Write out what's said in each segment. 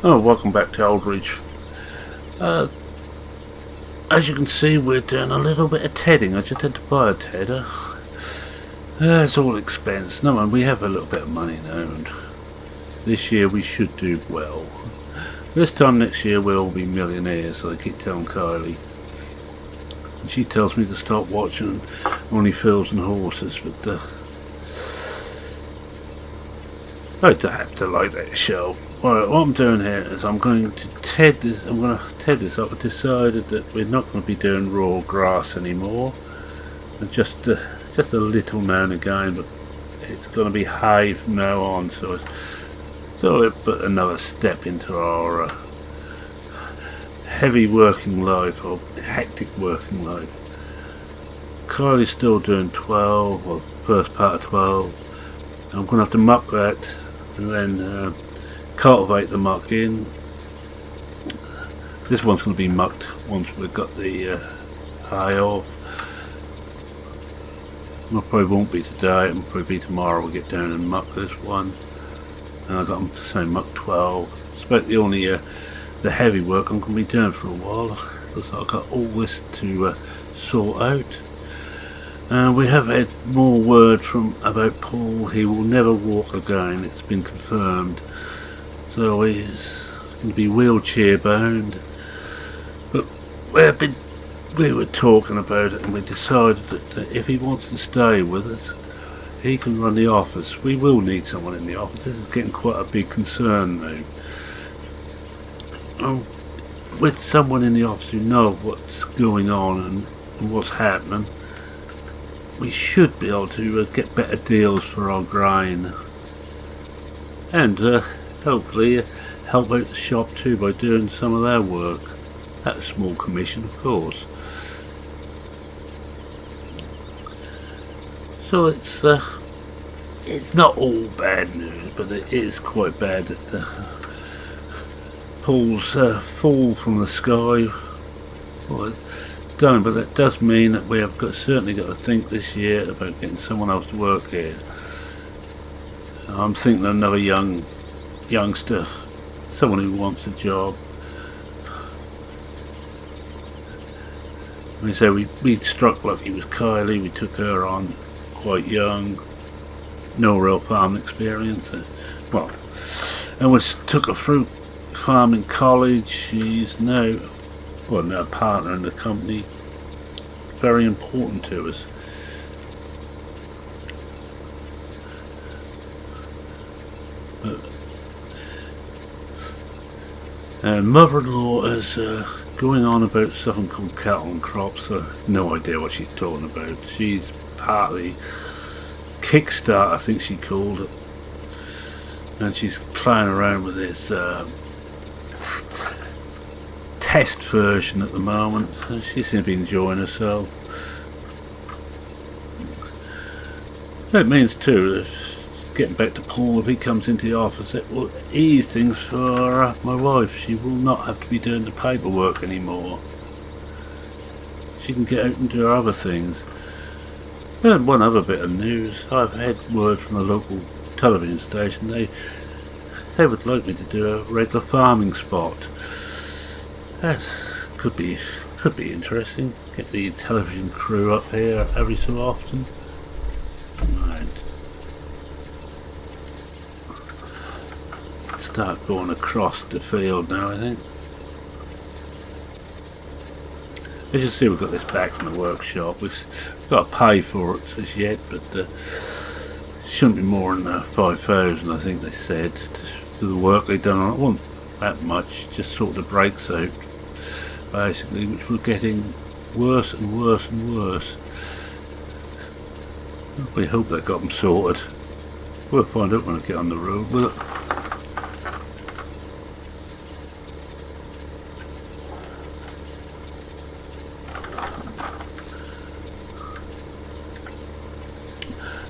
Oh, welcome back to Aldridge. As you can see, we're doing a little bit of tedding. I just had to buy a tedder. It's all expense. No, man, we have a little bit of money now, and this year we should do well. This time next year we'll all be millionaires, so I keep telling Kylie. And she tells me to stop watching Only Fools and Horses, but I don't have to like that show. Alright, what I'm doing here is I'm going to ted this up. I've decided that we're not going to be doing raw grass anymore. And just a little now and again, but it's going to be hay from now on, so it's put another step into our heavy working life, or hectic working life. Kylie's still doing 12, or first part of 12. I'm going to have to muck that and then cultivate the muck in. This one's going to be mucked once we've got the hay off. It probably won't be today, it'll probably be tomorrow we'll get down and muck this one. And I've got them to say muck 12. It's about the only the heavy work I'm going to be doing for a while, because I've got all this to sort out. We have had more word about Paul. He will never walk again, it's been confirmed. So he's going to be wheelchair bound. But we were talking about it, and we decided that if he wants to stay with us, he can run the office. We will need someone in the office. This is getting quite a big concern now. With someone in the office who knows what's going on and what's happening, we should be able to get better deals for our grain, and hopefully help out the shop too by doing some of their work at a small commission, of course. So it's not all bad news, but it is quite bad that Paul's fall from the sky. Well, it's done, but that does mean that we have certainly got to think this year about getting someone else to work here. I'm thinking another youngster, someone who wants a job. We say we struck lucky with Kylie. We took her on quite young, no real farming experience. And we took her through farming college. She's now a partner in the company. Very important to us. Mother-in-law is going on about something called cattle and crops. So no idea what she's talking about. She's partly Kickstart, I think she called it, and she's playing around with this test version at the moment. She seems to be enjoying herself. That means too, getting back to Paul, if he comes into the office, it will ease things for my wife. She will not have to be doing the paperwork anymore. She can get out and do other things. And one other bit of news, I've had word from a local television station. They would like me to do a regular farming spot. That could be interesting. Get the television crew up here every so often. Right. Start going across the field now, I think. As you see, we've got this back from the workshop. We've got to pay for it as yet, but shouldn't be more than 5,000, I think they said, to the work they've done on it. Wasn't that much, just sort of breaks out, basically, which we're getting worse and worse and worse. We hope they got them sorted. We'll find out when I get on the road with it.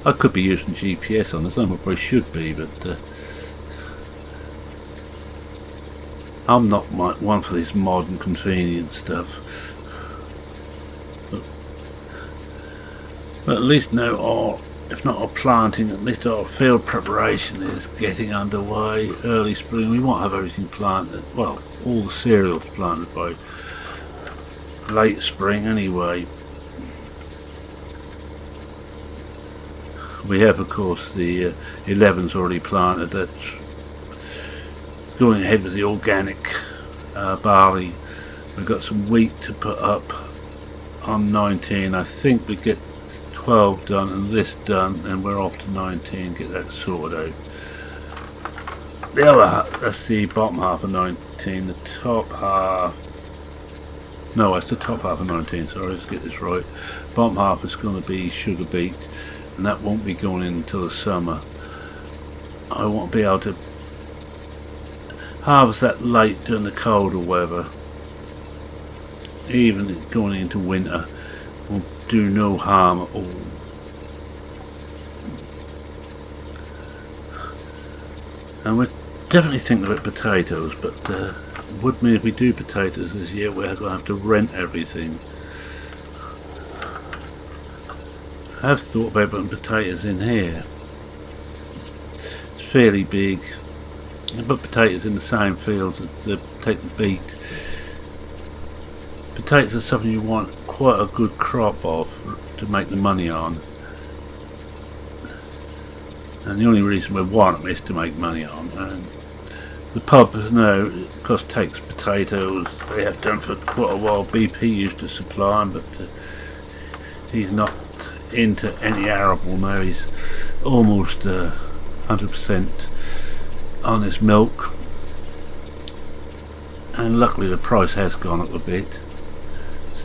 I could be using GPS on this, I probably should be, but I'm not one for this modern convenient stuff. But at least now our if not our planting, at least our field preparation is getting underway. Early spring, we won't have everything planted, well, all the cereals planted by late spring anyway. We have, of course, the 11's already planted. That's going ahead with the organic barley. We've got some wheat to put up on 19. I think we get 12 done and this done, and we're off to 19, get that sorted out. The other half, that's the bottom half of 19. The top half, no, that's the top half of 19, sorry, let's get this right. Bottom half is going to be sugar beet, and that won't be going in until the summer. I won't be able to harvest that late during the colder weather. Even going into winter will do no harm at all. And we're definitely thinking about potatoes, but would mean if we do potatoes this year we're going to have to rent everything. I have thought about putting potatoes in here. It's fairly big. I put potatoes in the same fields that take the beet. Potatoes are something you want quite a good crop of to make the money on, and the only reason we want them is to make money on. And the pub now, of course, takes potatoes. They have done for quite a while. BP used to supply them, but he's not into any arable now. He's almost 100% on his milk, and luckily the price has gone up a bit.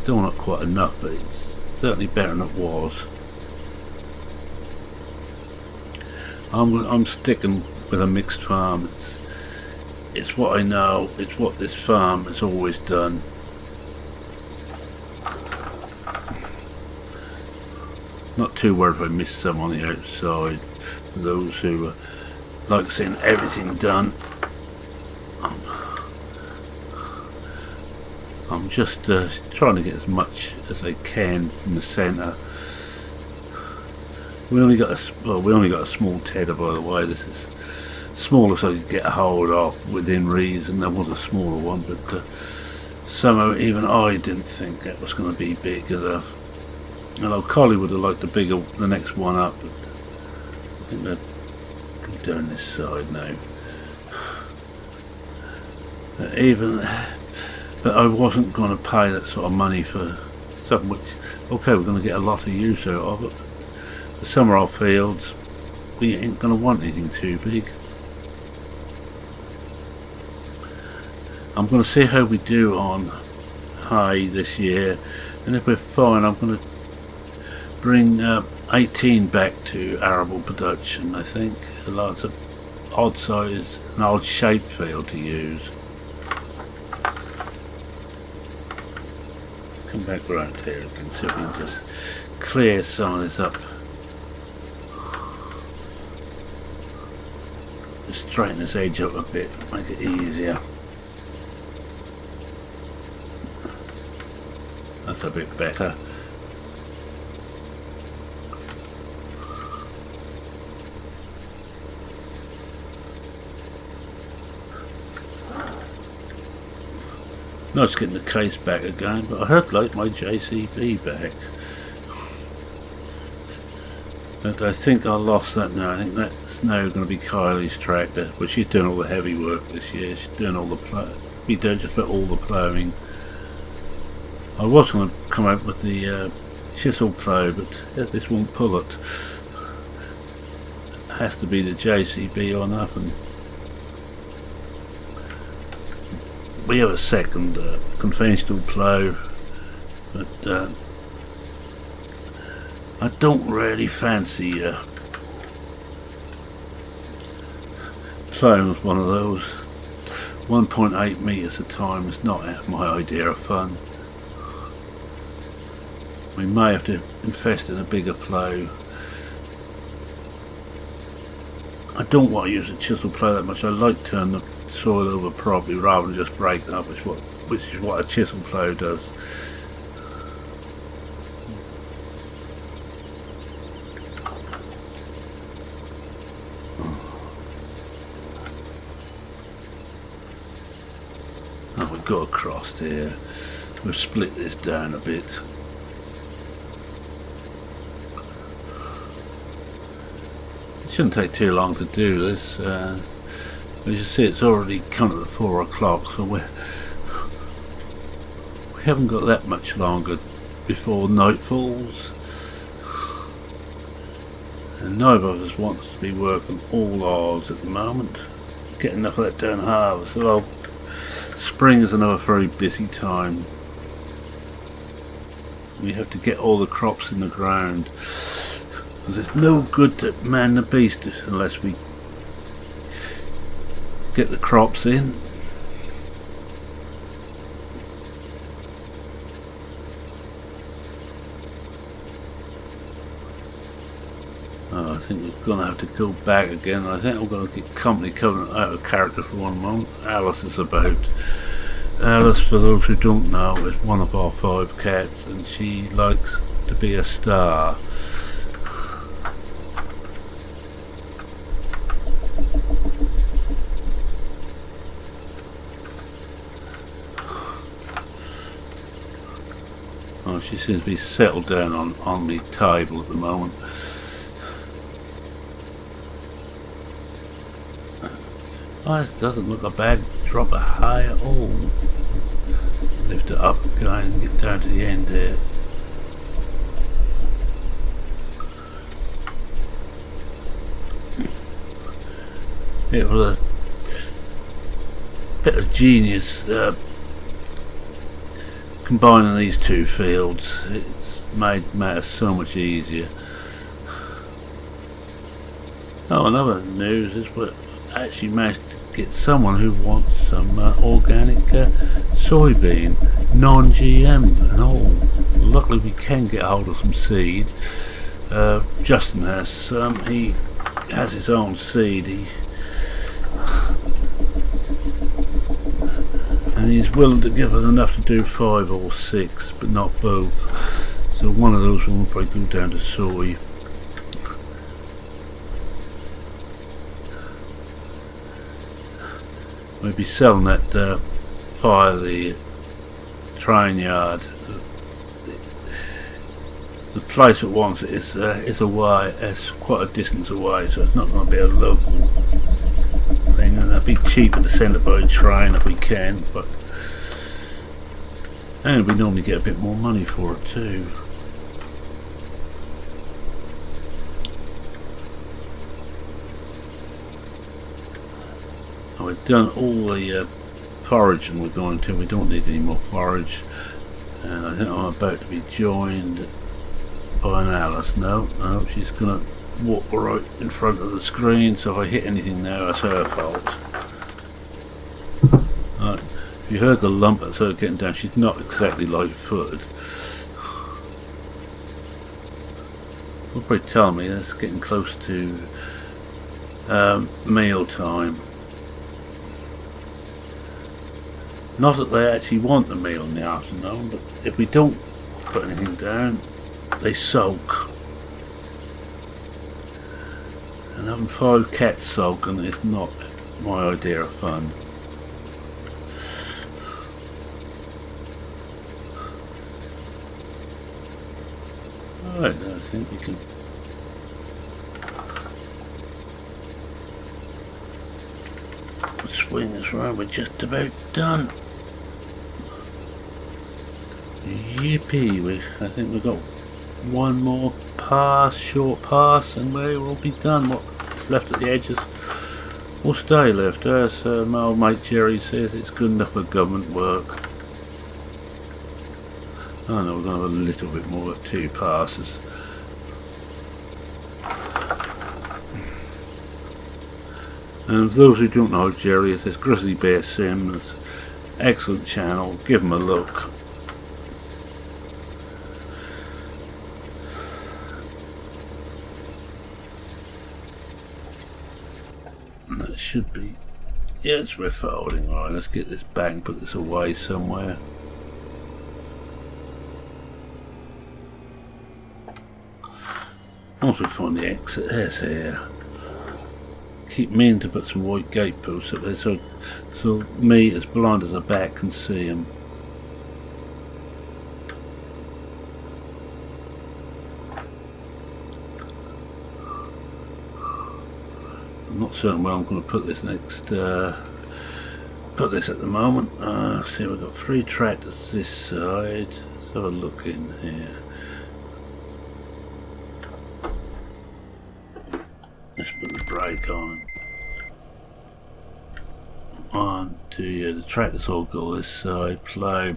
Still not quite enough, but it's certainly better than it was. I'm sticking with a mixed farm. It's what I know, it's what this farm has always done. Not too worried if I miss some on the outside. For those who like seeing everything done, I'm just trying to get as much as I can from the centre. We only got a small tedder, by the way. This is smallest I could get a hold of within reason. There was a smaller one, but somehow even I didn't think that was going to be big enough. And Collie would have liked the next one up, but I think they'll go down this side now. But I wasn't going to pay that sort of money for something which, okay, we're going to get a lot of use out of it. For some of our fields, we ain't going to want anything too big. I'm going to see how we do on hay this year, and if we're fine, I'm going to bring 18 back to arable production. I think lots of odd size and odd shaped field to use. Come back around here again, so we can just clear some of this up. Just straighten this edge up a bit, make it easier. That's a bit better. Nice getting the case back again, but I heard like my JCB back. But I think I lost that now. I think that's now going to be Kylie's tractor, but she's doing all the heavy work this year. She's doing all the be doing just about all the ploughing. I was going to come out with the chisel plough, but this won't pull it. It has to be the JCB or nothing. We have a second conventional plough, but I don't really fancy ploughing with one of those. 1.8 metres a time is not my idea of fun. We may have to invest in a bigger plough. I don't want to use a chisel plough that much. I like turning the soil over properly rather than just breaking up, which is what a chisel plough does. Oh, we've got across here. We've split this down a bit. It shouldn't take too long to do this. As you see, it's already come to 4 o'clock, so we haven't got that much longer before night falls. And neither of us wants to be working all hours at the moment. Get enough of that down harvest. Well, spring is another very busy time. We have to get all the crops in the ground. Because it's no good to man the beast unless we get the crops in. Oh, I think we're going to have to go back again. I think I'm going to get company coming out of character for one moment. Alice is about. Alice, for those who don't know, is one of our 5 cats, and she likes to be a star. Oh, she seems to be settled down on the table at the moment. Oh, it doesn't look a bad drop of hay at all. Lift it up again and get down to the end there. It was a bit of genius combining these 2 fields. It's made matters so much easier. Oh, another news is we're actually managed to get someone who wants some organic soybean, non-GM and all. Luckily we can get hold of some seed. Justin has some. He has his own seed. And he's willing to give us enough to do 5 or 6, but not both. So one of those will probably go down to soy. We'll be selling that via the train yard. The place that wants it is away. It's quite a distance away, so it's not going to be a local thing, and that'd be cheaper to send it by train if we can. And we normally get a bit more money for it too. We've done all the foraging we're going to. We don't need any more forage. And I think I'm about to be joined by an Alice. No, she's going to walk right in front of the screen, so if I hit anything now, that's her fault. Right. If you heard the lump that's her getting down, she's not exactly light-footed. Will probably tell me that's getting close to meal time. Not that they actually want the meal in the afternoon, but if we don't put anything down, they soak. And having 5 cats soaking is not my idea of fun. Alright, I think we can swing this round. We're just about done. Yippee! I think we've got one more pass, short pass, and we'll be done. What's left at the edges will stay left. As my old mate Jerry says, it's good enough for government work. Oh no, we're going to have a little bit more at 2 passes. And for those who don't know who Jerry is, it's Grizzly Bear Sims. Excellent channel, give him a look. And that should be, yeah, it's refolding. Alright, let's get this back and put this away somewhere. Once we find the exit, there's here. keep meaning to put some white gateposts up there so me, as blind as a bat, can see them. I'm not certain where I'm going to put this next. Put this at the moment. See, we've got 3 tractors this side. Let's have a look in here. Let's put the brake on. 1, 2, yeah, the tractors all go this side. Plow.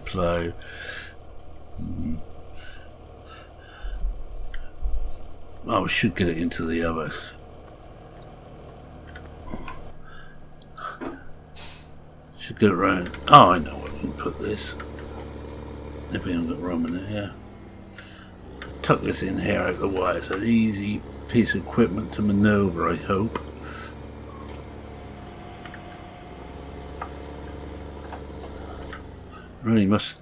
Oh, we should get it into the other. Should get it around. Oh, I know where we can put this. If we haven't got room in here. Tuck this in here out of the way. It's an easy piece of equipment to manoeuvre, I hope. Really must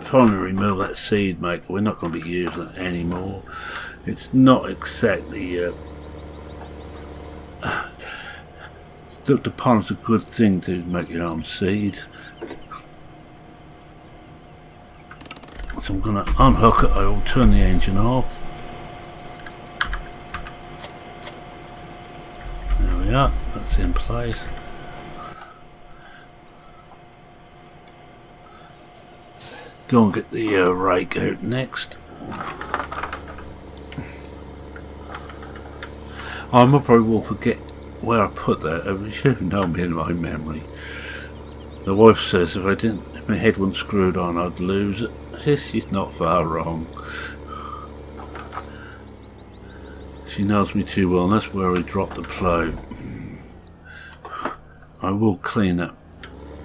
finally remove that seed maker. We're not going to be using it anymore. It's not exactly looked upon as a good thing to make your own seed. So I'm going to unhook it. I will turn the engine off. There we are. That's in place. Go and get the rake out next. I probably will forget where I put that. It should know me in my memory. The wife says if my head wasn't screwed on, I'd lose it. She's not far wrong. She knows me too well, and that's where I dropped the plough. I will clean that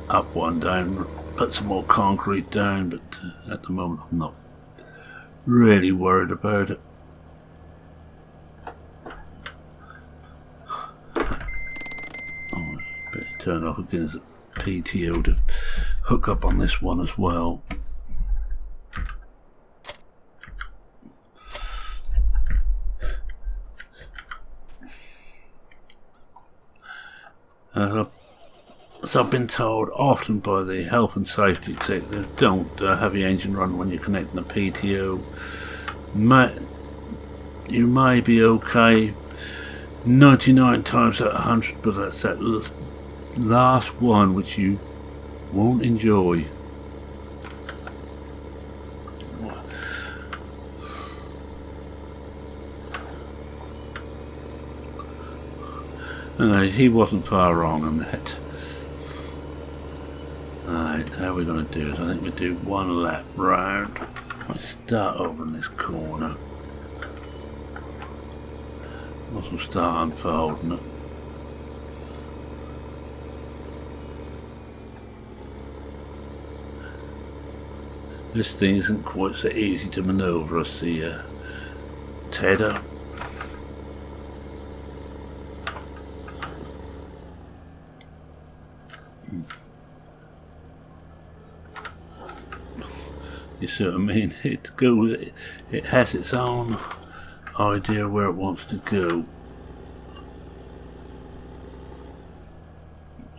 up one day and put some more concrete down, but at the moment I'm not really worried about it. Oh, better turn off again as a PTO to hook up on this one as well. As I've been told often by the health and safety executive, don't have your engine run when you're connecting a PTO. You may be okay 99 times out of 100, but that's that last one which you won't enjoy. Anyway, he wasn't far wrong on that. Alright, how we're going to do is I think we do one lap round. I start over in this corner. Also start unfolding it. This thing isn't quite so easy to manoeuvre as the Tedder. You see what I mean? It has its own idea where it wants to go.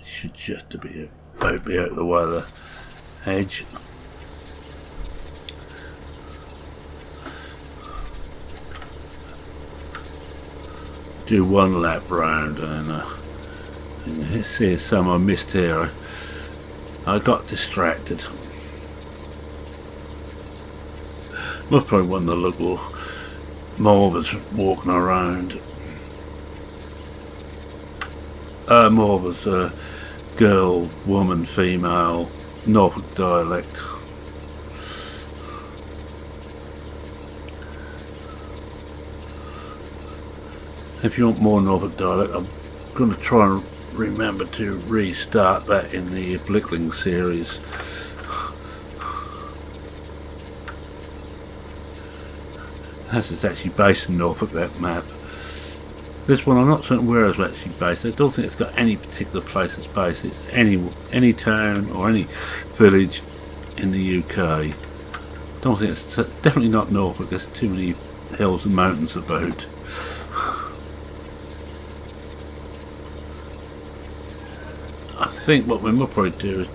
It should just be about be out of the way of the hedge. Do one lap round and see some I missed here. I got distracted. Must probably one of the local morbers walking around. Morbers, girl, woman, female, Norfolk dialect. If you want more Norfolk dialect, I'm going to try and remember to restart that in the Blickling series. As it's actually based in Norfolk, that map. This one I'm not certain where it's actually based. I don't think it's got any particular place it's based. It's any town or any village in the UK. Don't think it's definitely not Norfolk. There's too many hills and mountains about. think what we might probably do is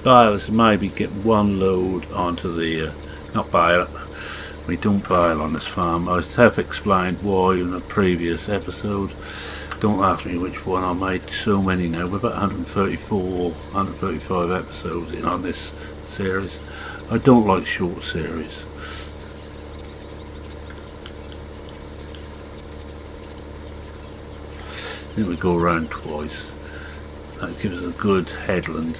bale is maybe get one load onto the, not bale, we don't bale on this farm. I have explained why in a previous episode. Don't ask me which one. I made so many now. We're about 134, 135 episodes in on this series. I don't like short series. I think we go around twice. That gives us a good headland.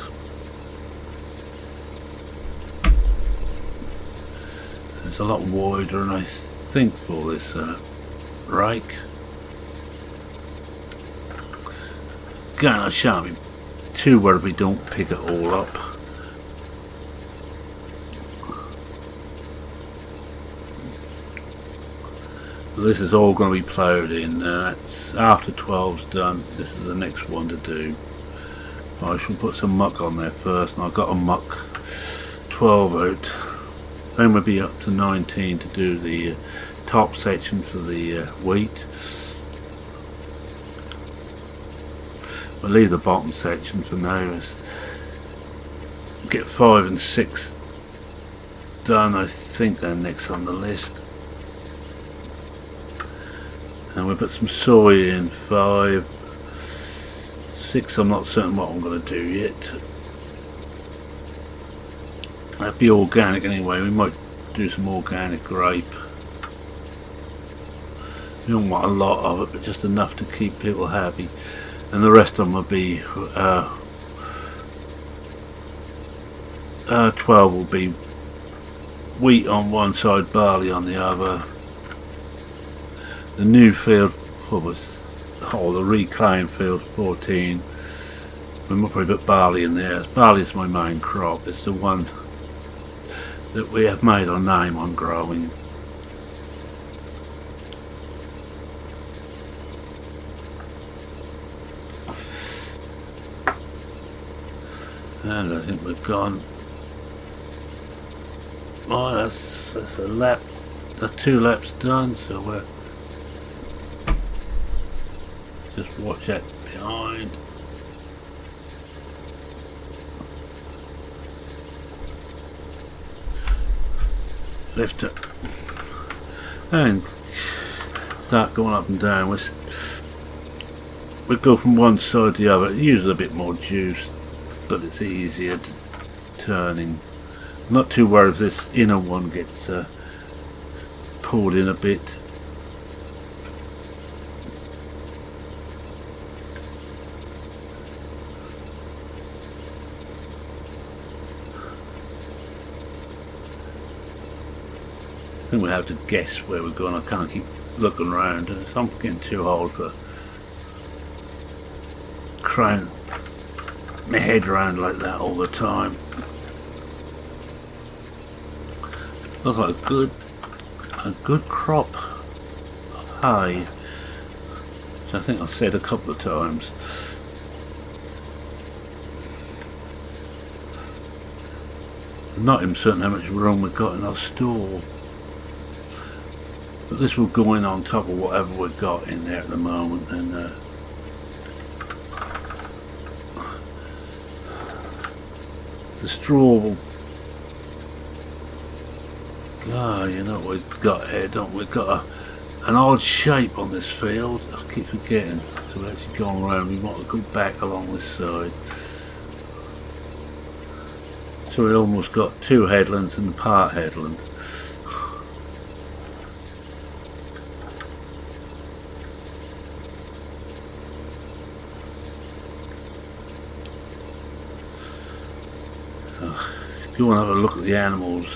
It's a lot wider than I think for this rake. Again, I shan't be too worried if we don't pick it all up. This is all going to be ploughed in. That's after 12's done. This is the next one to do. I shall put some muck on there first, and I've got a muck 12 out. Then we'll be up to 19 to do the top section for the wheat. We'll leave the bottom section for now. Let's get 5 and 6 done. I think they're next on the list. And we'll put some soy in. 5, 6, I'm not certain what I'm going to do yet. That'd be organic anyway. We might do some organic grape. We don't want a lot of it, but just enough to keep people happy. And the rest of them will be 12 will be wheat on one side, barley on the other. The new field, the reclaimed field 14. We might probably put barley in there. Barley is my main crop. It's the one that we have made our name on growing. And I think we've gone. Oh, that's a lap. The 2 laps done, so we're just watch that behind. Lift it and start going up and down. We go from one side to the other. It uses a bit more juice, but it's easier to turning. I'm not too worried if this inner one gets pulled in a bit. I think we have to guess where we're going. I can't keep looking around. I'm getting too old for crying my head around like that all the time. Looks like a good crop of hay, which I think I've said a couple of times. I'm not even certain how much room we've got in our store. But this will go in on top of whatever we've got in there at the moment, and the straw will. You know what we've got here, don't we? We've got an odd shape on this field. I keep forgetting. So we're actually going around. We want to go back along this side. So we almost got 2 headlands and part headland. Go and have a look at the animals.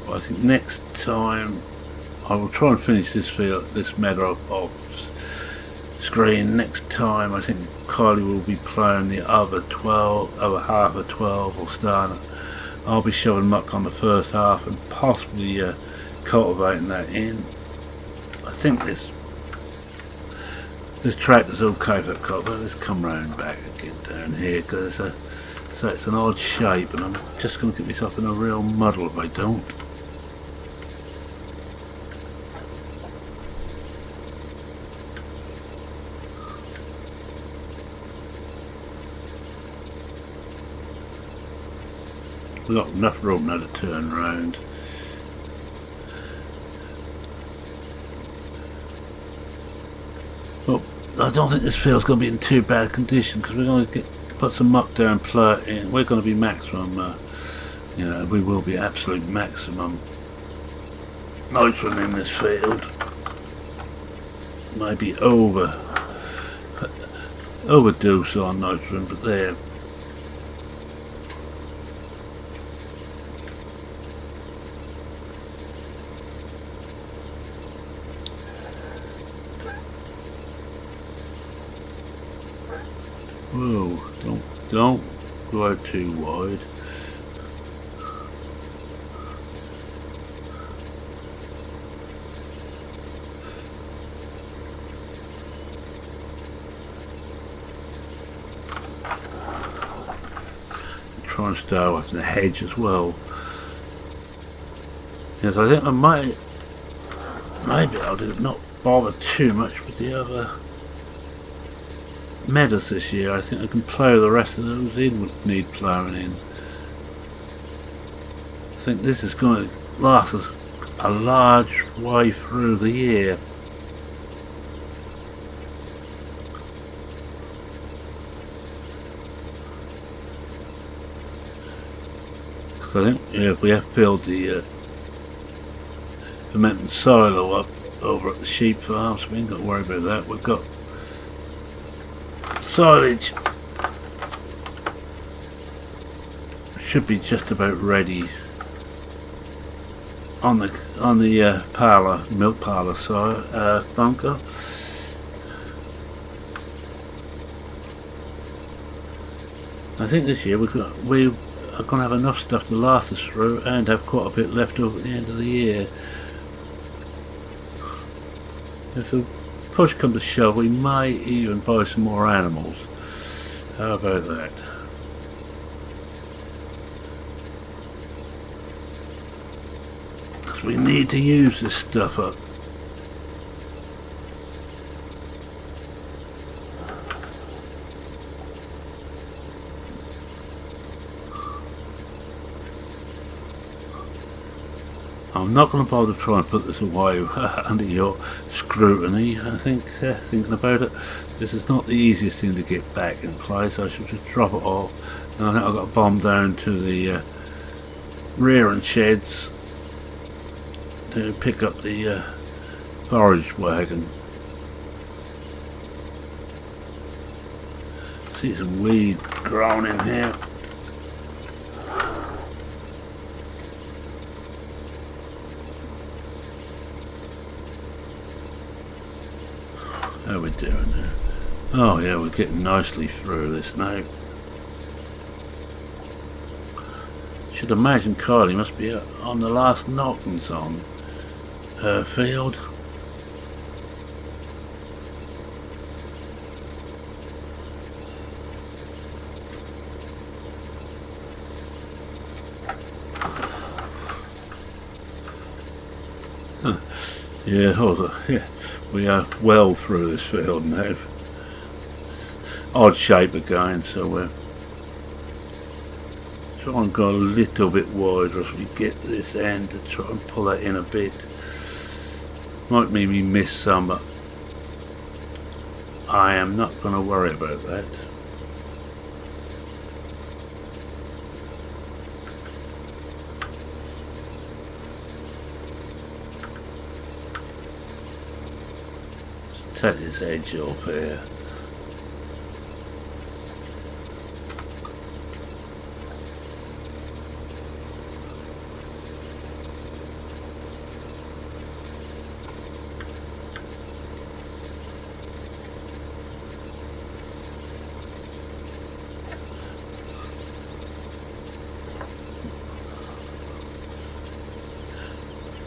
I think next time I will try and finish this field, this meadow of screen. Next time I think Kylie will be ploughing the other half of 12 or starting. I'll be shoving muck on the first half and possibly cultivating that in. I think this tractor's okay for cultivate. Let's come round back again down here because so it's an odd shape, and I'm just going to get myself in a real muddle if I don't. We've got enough room now to turn round. Well, I don't think this field's going to be in too bad condition because we're going to put some muck down, plough it in. We're going to be maximum, we will be absolute maximum nitrogen in this field. Maybe overdose on nitrogen, but there. Whoa, don't go out too wide. Try and stay away from the hedge as well. Yes, I think I maybe I'll not bother too much with the other meadows this year. I think I can plough the rest of those in which need ploughing in. I think this is going to last us a large way through the year. I think if we have filled the fermenting silo up over at the sheep farm, so we ain't got to worry about that. We've got silage. Should be just about ready on the milk parlour side bunker. I think this year we are going to have enough stuff to last us through and have quite a bit left over at the end of the year. If the push comes to shove, we may even buy some more animals. How about that? Because we need to use this stuff up. I'm not going to bother to try and put this away under your scrutiny. I think, thinking about it, this is not the easiest thing to get back in place. I should just drop it off. And I think I've got to bomb down to the rear and sheds to pick up the forage wagon. See some weed growing in here. How are we doing there? Oh yeah, we're getting nicely through this now. Should imagine Kylie must be on the last knockings on her field. Yeah, hold on. Yeah, we are well through this field now. Odd shape again, so we're trying to go a little bit wider as we get to this end to try and pull that in a bit. Might mean we miss some, but I am not going to worry about that. Take this edge off here.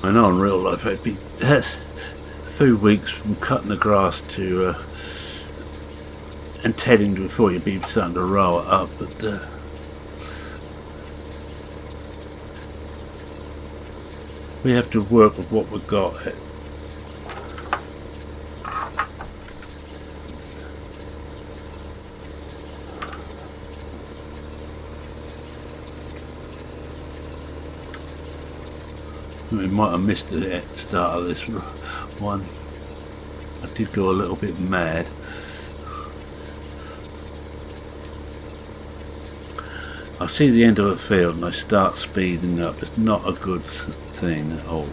I know in real life I'd be 2 weeks from cutting the grass to and tedding before you'd be starting to roll it up, but we have to work with what we've got. We might have missed the start of this one. I did go a little bit mad. I see the end of a field and I start speeding up. It's not a good thing at all.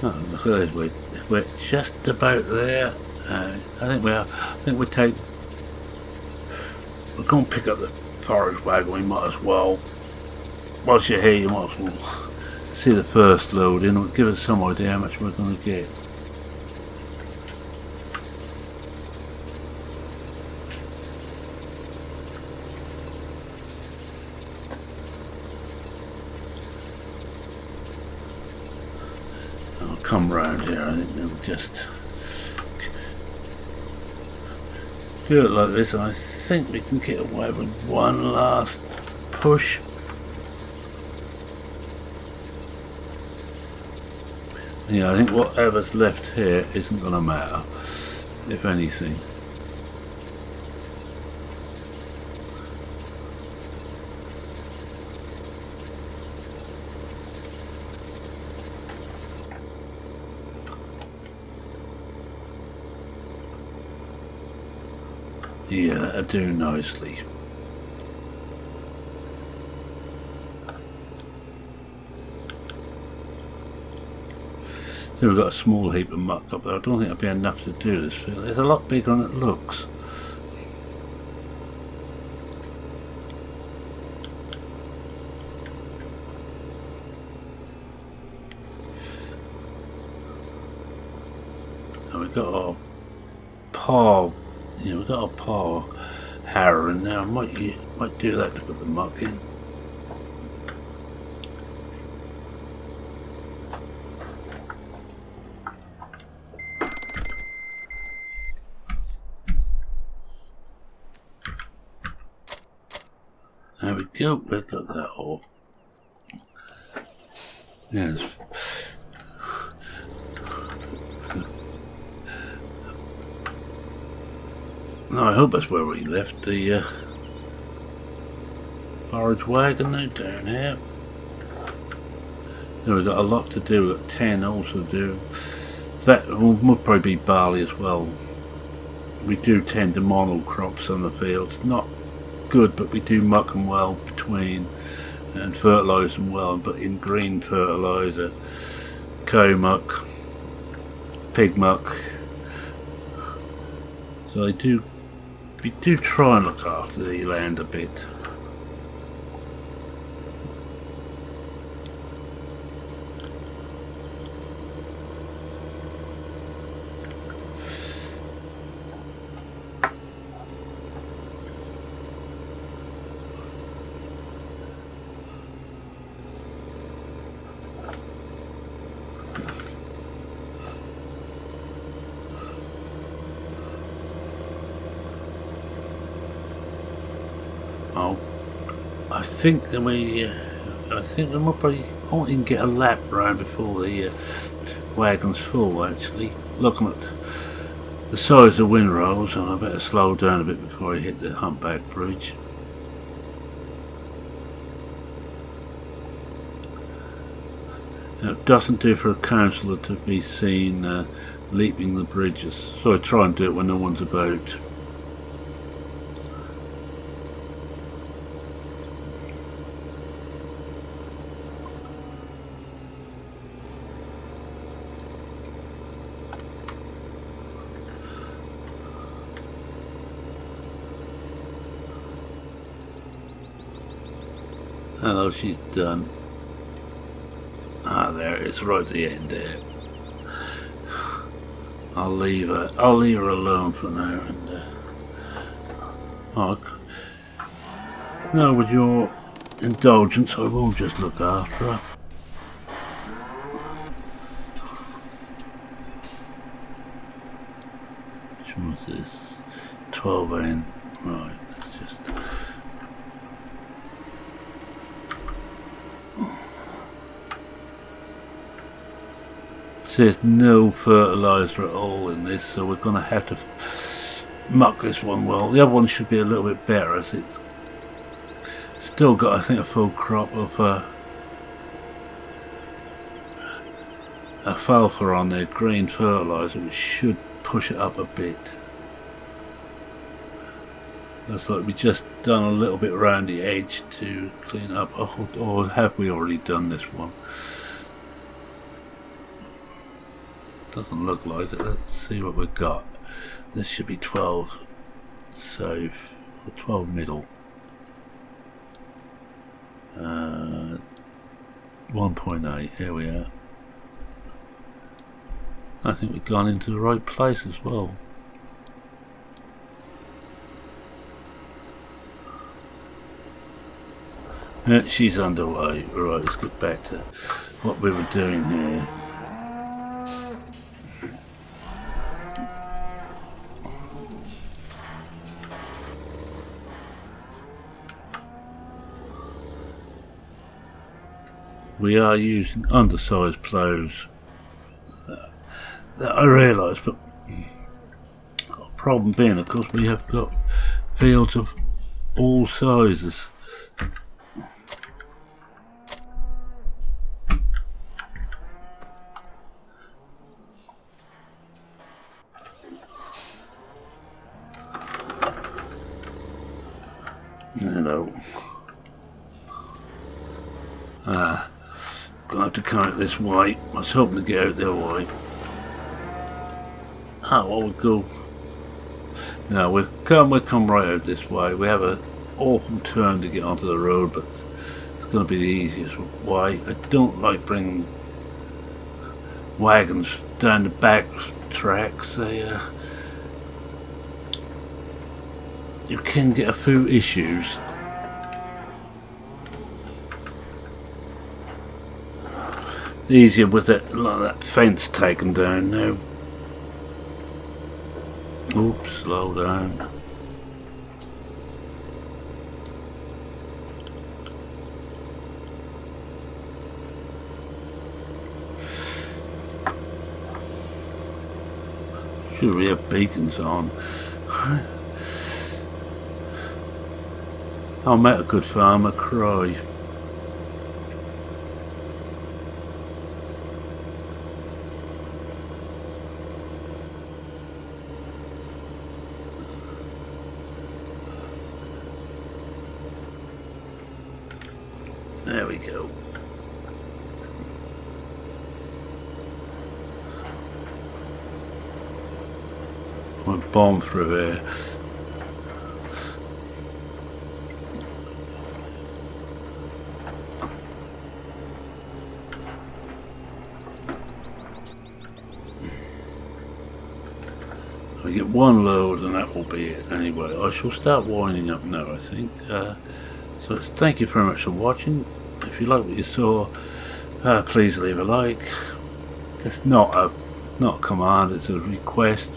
Oh, look at this, we're just about there. I think we're taking. We're going to pick up the forage wagon. We might as well. Whilst you're here, you might as well see the first load in. It'll give us some idea how much we're going to get. I'll come round here. I think they'll just do it like this, and I think we can get away with one last push. Yeah, I think whatever's left here isn't going to matter, if anything. Yeah, that'll do nicely. So we've got a small heap of muck up there. I don't think that'll be enough to do this field. It's a lot bigger than it looks. And we've got our paw. Yeah, we've got a paw harrow in there. I might do that to put the muck in. There we go. We've got that off. Yes. No, I hope that's where we left the forage wagon now, down here. So we've got a lot to do. We've got 10 also to do. That will probably be barley as well. We do tend to monocrops on the fields. Not good, but we do muck them well between and fertilise them well. But in green fertiliser, cow muck, pig muck. So we do try and look after the land a bit. I think that we might probably won't even get a lap round before the wagon's full. Actually, looking at the size of the windrows, and I better slow down a bit before I hit the humpback bridge. Now, it doesn't do for a councillor to be seen leaping the bridges, so I try and do it when no one's about. Hello, she's done. Ah, there it is, right at the end there. I'll leave her alone for now, and now with your indulgence, I will just look after her. Which one's this? 12N. Right, let's just. there's no fertiliser at all in this, so we're going to have to muck this one well. The other one should be a little bit better, as it's still got, I think, a full crop of alfalfa on there, green fertiliser, which should push it up a bit. Looks like we just done a little bit around the edge to clean up, or have we already done this one? Doesn't look like it. Let's see what we've got. This should be 12 safe, or 12 middle. 1.8, here we are. I think we've gone into the right place as well. Yeah, she's underway. Right, let's get back to what we were doing here. We are using undersized ploughs. That I realise, but the problem being, of course, we have got fields of all sizes. Hello. Gonna have to come out this way. I was hoping to get out the other way. Well, we'll go. No, we'll come right out this way. We have an awful turn to get onto the road, but it's going to be the easiest way. I don't like bringing wagons down the back tracks. You can get a few issues. Easier with that fence taken down now. Oops, slow down. Should we have beacons on? I'll make a good farmer cry. There we go. Went bomb through here. I get one load and that will be it. Anyway, I shall start winding up now, I think. So thank you very much for watching. If you like what you saw, please leave a like. It's not a command, it's a request.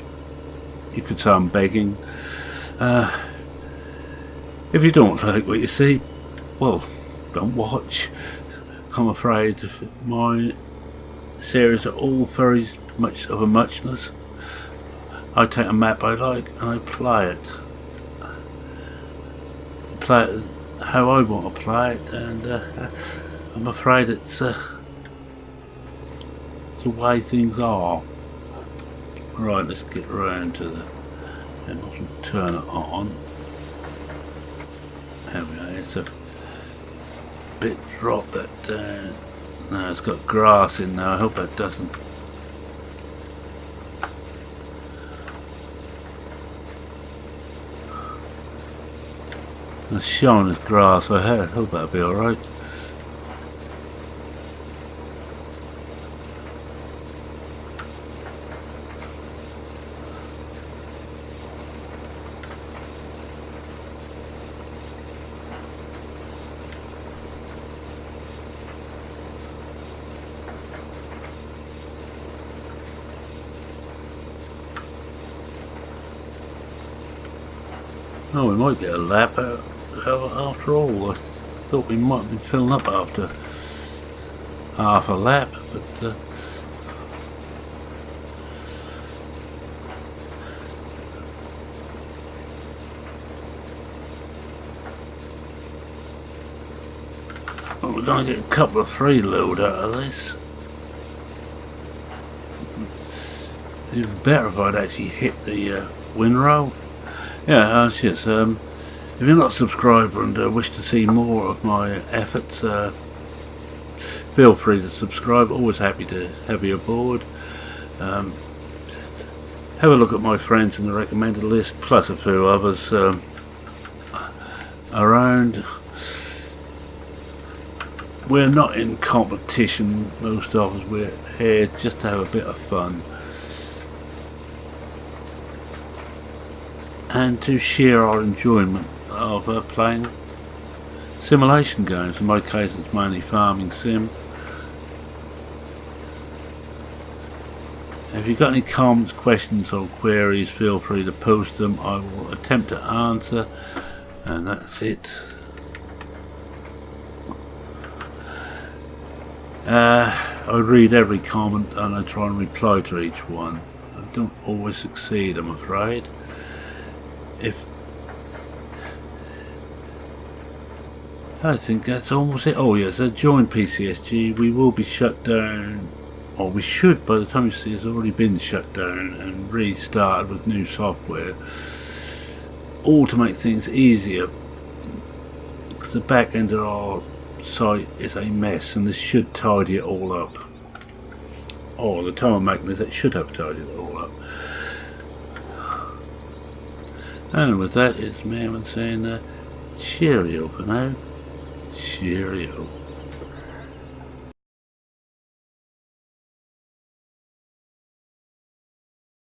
You could say I'm begging. If you don't like what you see, well, don't watch. I'm afraid my series are all very much of a muchness. I take a map I like and I play it. Play it how I want to play it, and I'm afraid it's the way things are. Right, let's get around to the, and I'll turn it on. There we are. It's a bit dropped that down. No, it's got grass in there. I hope that doesn't. It's showing as grass. I hope that'll be alright. Oh, we might get a lap out after all. I thought we might be filling up after half a lap, but Well, we're going to get a couple of free load out of this. It'd be better if I'd actually hit the windrow. Yeah, yes. If you're not a subscriber and wish to see more of my efforts, feel free to subscribe. Always happy to have you aboard. Have a look at my friends in the recommended list, plus a few others around. We're not in competition, most of us. We're here just to have a bit of fun and to share our enjoyment of playing simulation games. In my case, it's mainly farming sim. If you've got any comments, questions or queries, feel free to post them. I will attempt to answer, and that's it. I read every comment and I try and reply to each one. I don't always succeed, I'm afraid. I think that's almost it. Oh yes, join PCSG. We will be shut down, or we should, by the time you see it's already been shut down and restarted with new software, all to make things easier, because the back end of our site is a mess, and this should tidy it all up. Oh, the time I'm making this, it should have tidied it all up. And with that, it's Merman saying cheerio for now. Cheerio.